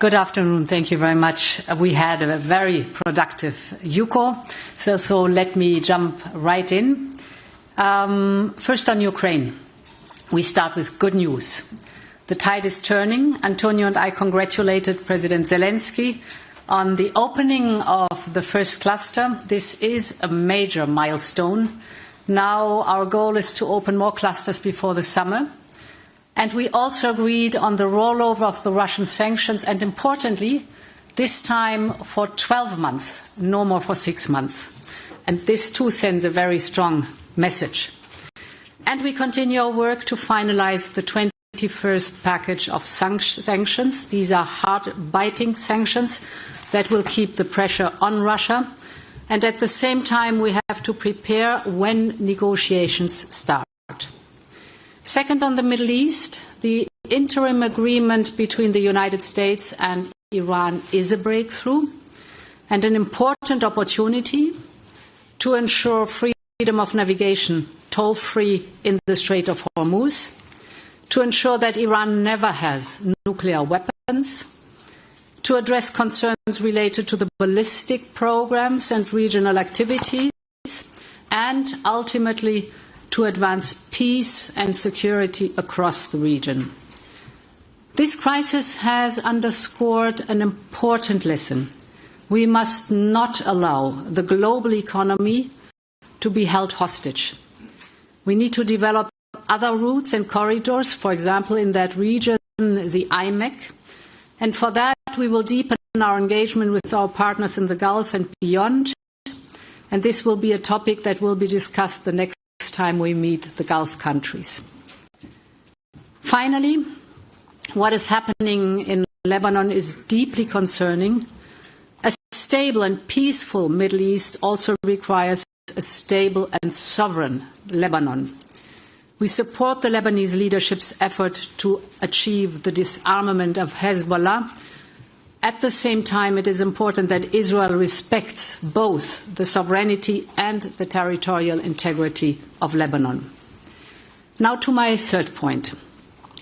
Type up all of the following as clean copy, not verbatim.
Good afternoon. Thank you very much. We had a very productive UCO, so let me jump right in. First on Ukraine. We start with good news. The tide is turning. António and I congratulated President Zelensky on the opening of the first cluster. This is a major milestone. Now our goal is to open more clusters before the summer. And we also agreed on the rollover of the Russian sanctions, and importantly, this time for 12 months, no more for 6 months. And this too sends a very strong message. And we continue our work to finalize the 21st package of sanctions. These are hard-biting sanctions that will keep the pressure on Russia. And at the same time, we have to prepare when negotiations start. Second, on the Middle East, the interim agreement between the United States and Iran is a breakthrough and an important opportunity to ensure freedom of navigation toll-free in the Strait of Hormuz, to ensure that Iran never has nuclear weapons, to address concerns related to the ballistic programs and regional activities, and ultimately to advance peace and security across the region. This crisis has underscored an important lesson. We must not allow the global economy to be held hostage. We need to develop other routes and corridors, for example, in that region, the IMEC. And for that, we will deepen our engagement with our partners in the Gulf and beyond. And this will be a topic that will be discussed the next time we meet the Gulf countries. Finally, what is happening in Lebanon is deeply concerning. A stable and peaceful Middle East also requires a stable and sovereign Lebanon. We support the Lebanese leadership's effort to achieve the disarmament of Hezbollah. At the same time, it is important that Israel respects both the sovereignty and the territorial integrity of Lebanon. Now to my third point.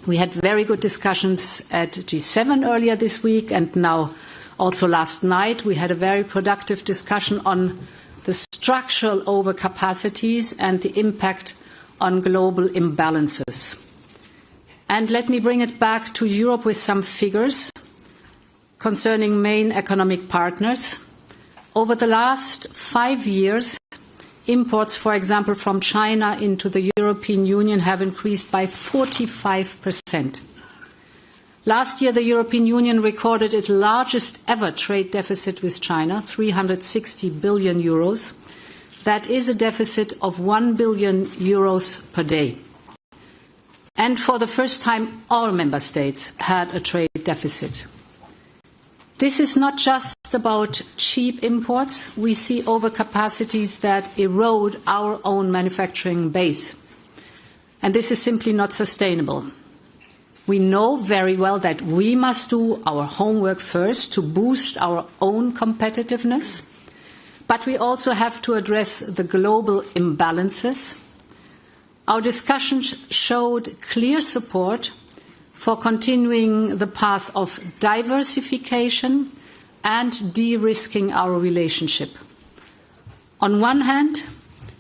We had very good discussions at G7 earlier this week, and now also last night we had a very productive discussion on the structural overcapacities and the impact on global imbalances. And let me bring it back to Europe with some figures concerning main economic partners. Over the last 5 years, imports, for example, from China into the European Union have increased by 45%. Last year, the European Union recorded its largest ever trade deficit with China, 360 billion euros. That is a deficit of 1 billion euros per day. And for the first time, all member states had a trade deficit. This is not just about cheap imports. We see overcapacities that erode our own manufacturing base. And this is simply not sustainable. We know very well that we must do our homework first to boost our own competitiveness, but we also have to address the global imbalances. Our discussions showed clear support for continuing the path of diversification and de-risking our relationship. On one hand,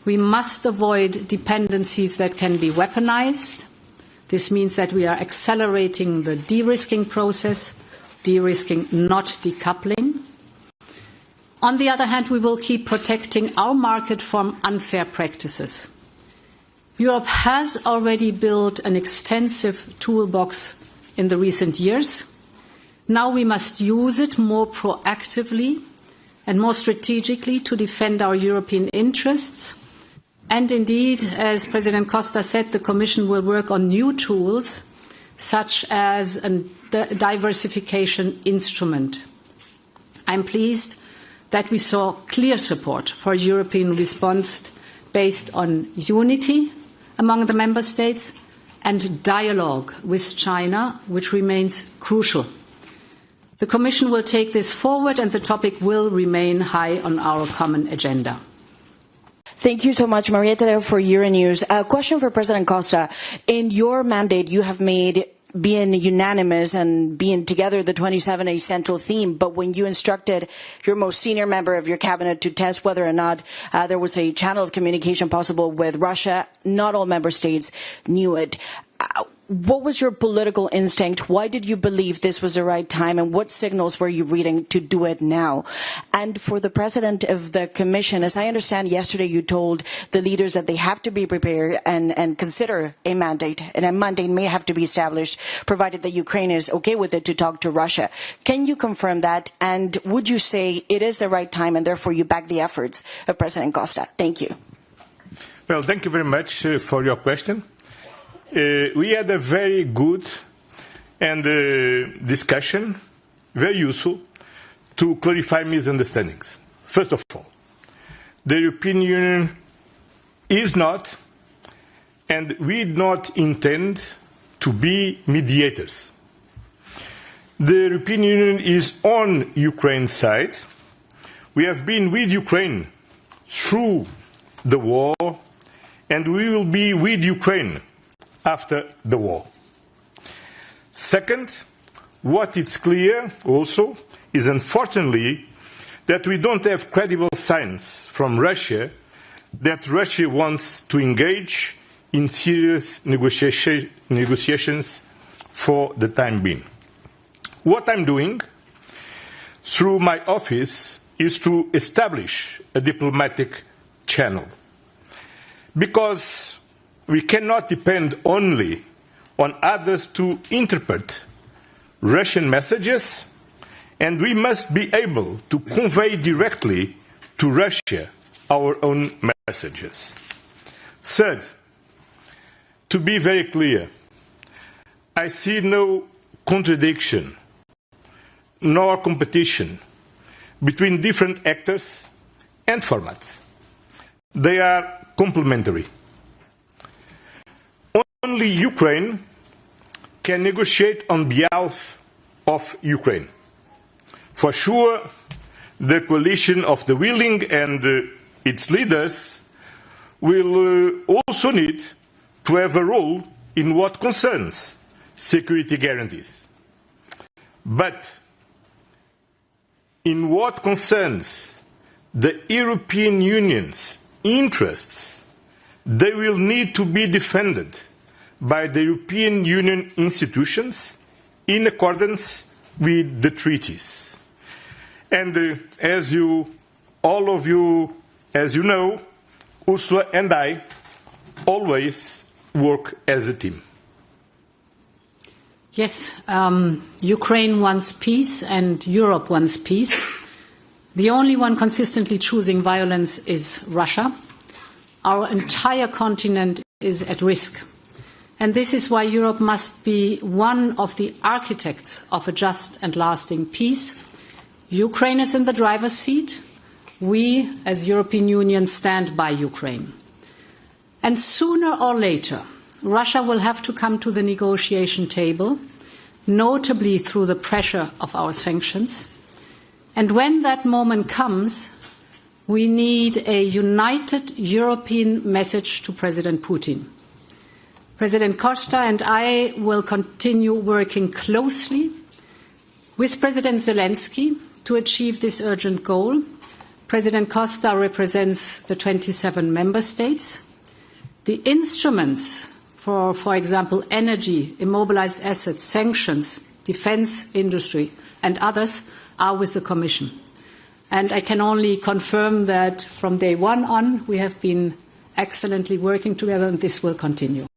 we must avoid dependencies that can be weaponized. This means that we are accelerating the de-risking process, de-risking, not decoupling. On the other hand, we will keep protecting our market from unfair practices. Europe has already built an extensive toolbox in the recent years. Now we must use it more proactively and more strategically to defend our European interests. And indeed, as President Costa said, the Commission will work on new tools, such as a diversification instrument. I'm pleased that we saw clear support for a European response based on unity among the member states and dialogue with China, which remains crucial. The Commission will take this forward, and the topic will remain high on our common agenda. Thank you so much, Maria Teresa, for Euronews. A question for President Costa. In your mandate, you have made being unanimous and being together the 27 a central theme, but when you instructed your most senior member of your cabinet to test whether or not there was a channel of communication possible with Russia, not all member states knew it. What was your political instinct? Why did you believe this was the right time? And what signals were you reading to do it now? And for the President of the Commission, as I understand, yesterday you told the leaders that they have to be prepared and consider a mandate. And a mandate may have to be established, provided that Ukraine is okay with it, to talk to Russia. Can you confirm that? And would you say it is the right time and therefore you back the efforts of President Costa? Thank you. Well, thank you very much for your question. We had a very good and discussion, very useful, to clarify misunderstandings. First of all, the European Union is not, and we do not intend to be mediators. The European Union is on Ukraine's side. We have been with Ukraine through the war, and we will be with Ukraine after the war. Second, what is clear also is, unfortunately, that we don't have credible signs from Russia that Russia wants to engage in serious negotiations for the time being. What I'm doing through my office is to establish a diplomatic channel, because we cannot depend only on others to interpret Russian messages, and we must be able to convey directly to Russia our own messages. Third, to be very clear, I see no contradiction nor competition between different actors and formats. They are complementary. Only Ukraine can negotiate on behalf of Ukraine. For sure, the coalition of the willing and its leaders will also need to have a role in what concerns security guarantees. But in what concerns the European Union's interests, they will need to be defended by the European Union institutions in accordance with the treaties. And all of you know, Ursula and I always work as a team. Yes, Ukraine wants peace and Europe wants peace. The only one consistently choosing violence is Russia. Our entire continent is at risk. And this is why Europe must be one of the architects of a just and lasting peace. Ukraine is in the driver's seat. We, as European Union, stand by Ukraine. And sooner or later, Russia will have to come to the negotiation table, notably through the pressure of our sanctions. And when that moment comes, we need a united European message to President Putin. President Costa and I will continue working closely with President Zelensky to achieve this urgent goal. President Costa represents the 27 member states. The instruments for example, energy, immobilized assets, sanctions, defense industry, and others are with the Commission. And I can only confirm that from day one on, we have been excellently working together, and this will continue.